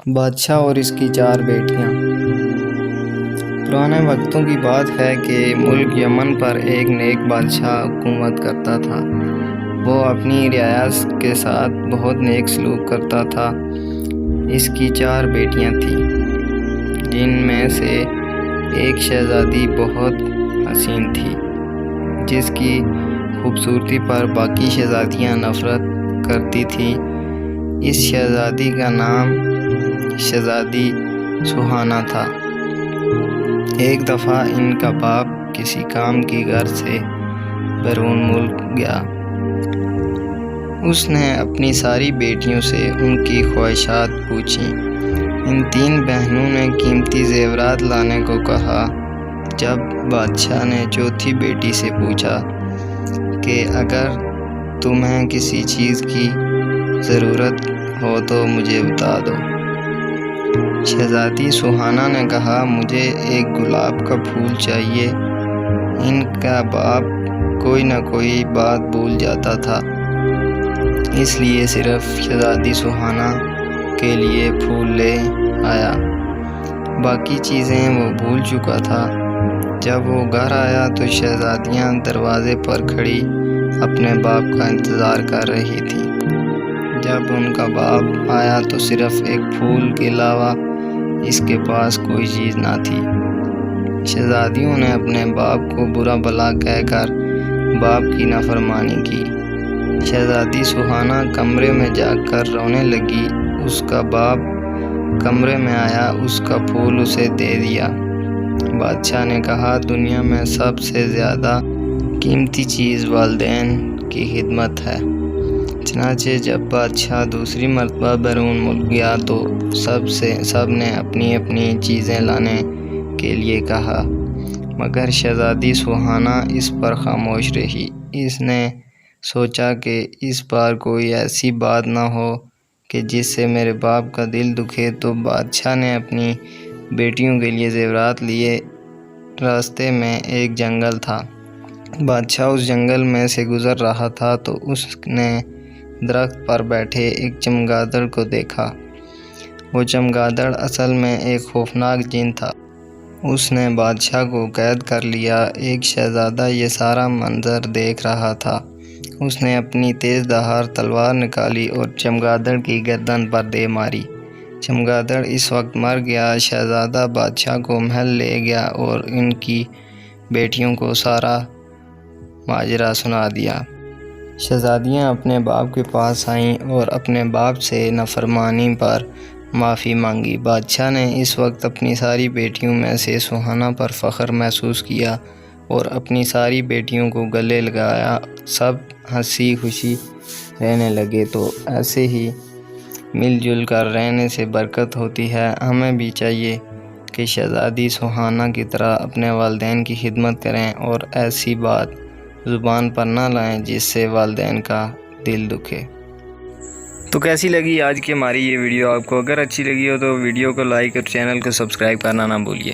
بادشاہ اور اس کی 4 بیٹیاں۔ پرانے وقتوں کی بات ہے کہ ملک یمن پر ایک نیک بادشاہ حکومت کرتا تھا۔ وہ اپنی رعایا کے ساتھ بہت نیک سلوک کرتا تھا۔ اس کی 4 بیٹیاں تھیں، جن میں سے ایک شہزادی بہت حسین تھی، جس کی خوبصورتی پر باقی شہزادیاں نفرت کرتی تھیں۔ اس شہزادی کا نام شہزادی سوہانا تھا۔ ایک دفعہ ان کا باپ کسی کام کی غرض سے بیرون ملک گیا۔ اس نے اپنی ساری بیٹیوں سے ان کی خواہشات پوچھیں۔ ان 3 بہنوں نے قیمتی زیورات لانے کو کہا۔ جب بادشاہ نے چوتھی بیٹی سے پوچھا کہ اگر تمہیں کسی چیز کی ضرورت ہو تو مجھے بتا دو۔ شہزادی سوہانا نے کہا، مجھے ایک گلاب کا پھول چاہیے۔ ان کا باپ کوئی نہ کوئی بات بھول جاتا تھا، اس لیے صرف شہزادی سوہانا کے لیے پھول لے آیا، باقی چیزیں وہ بھول چکا تھا۔ جب وہ گھر آیا تو شہزادیاں دروازے پر کھڑی اپنے باپ کا انتظار کر رہی تھیں۔ جب ان کا باپ آیا تو صرف ایک پھول کے علاوہ اس کے پاس کوئی چیز نہ تھی۔ شہزادیوں نے اپنے باپ کو برا بھلا کہہ کر باپ کی نافرمانی کی۔ شہزادی سوہانا کمرے میں جا کر رونے لگی۔ اس کا باپ کمرے میں آیا، اس کا پھول اسے دے دیا۔ بادشاہ نے کہا، دنیا میں سب سے زیادہ قیمتی چیز والدین کی خدمت ہے۔ چنانچہ جب بادشاہ دوسری مرتبہ بیرون ملک گیا تو سب نے اپنی اپنی چیزیں لانے کے لیے کہا، مگر شہزادی سوہانا اس پر خاموش رہی۔ اس نے سوچا کہ اس بار کوئی ایسی بات نہ ہو کہ جس سے میرے باپ کا دل دکھے، تو بادشاہ نے اپنی بیٹیوں کے لیے زیورات لیے۔ راستے میں ایک جنگل تھا۔ بادشاہ اس جنگل میں سے گزر رہا تھا تو اس نے درخت پر بیٹھے ایک چمگادڑ کو دیکھا۔ وہ چمگادڑ اصل میں ایک خوفناک جن تھا۔ اس نے بادشاہ کو قید کر لیا۔ ایک شہزادہ یہ سارا منظر دیکھ رہا تھا۔ اس نے اپنی تیز دھار تلوار نکالی اور چمگادڑ کی گردن پر دے ماری۔ چمگادڑ اس وقت مر گیا۔ شہزادہ بادشاہ کو محل لے گیا اور ان کی بیٹیوں کو سارا ماجرا سنا دیا۔ شہزادیاں اپنے باپ کے پاس آئیں اور اپنے باپ سے نافرمانی پر معافی مانگی۔ بادشاہ نے اس وقت اپنی ساری بیٹیوں میں سے سوہانا پر فخر محسوس کیا اور اپنی ساری بیٹیوں کو گلے لگایا۔ سب ہنسی خوشی رہنے لگے۔ تو ایسے ہی مل جل کر رہنے سے برکت ہوتی ہے۔ ہمیں بھی چاہیے کہ شہزادی سوہانا کی طرح اپنے والدین کی خدمت کریں اور ایسی بات زبان پر نہ لائیں جس سے والدین کا دل دکھے۔ تو کیسی لگی آج کی ہماری یہ ویڈیو آپ کو؟ اگر اچھی لگی ہو تو ویڈیو کو لائک اور چینل کو سبسکرائب کرنا نہ بھولیے۔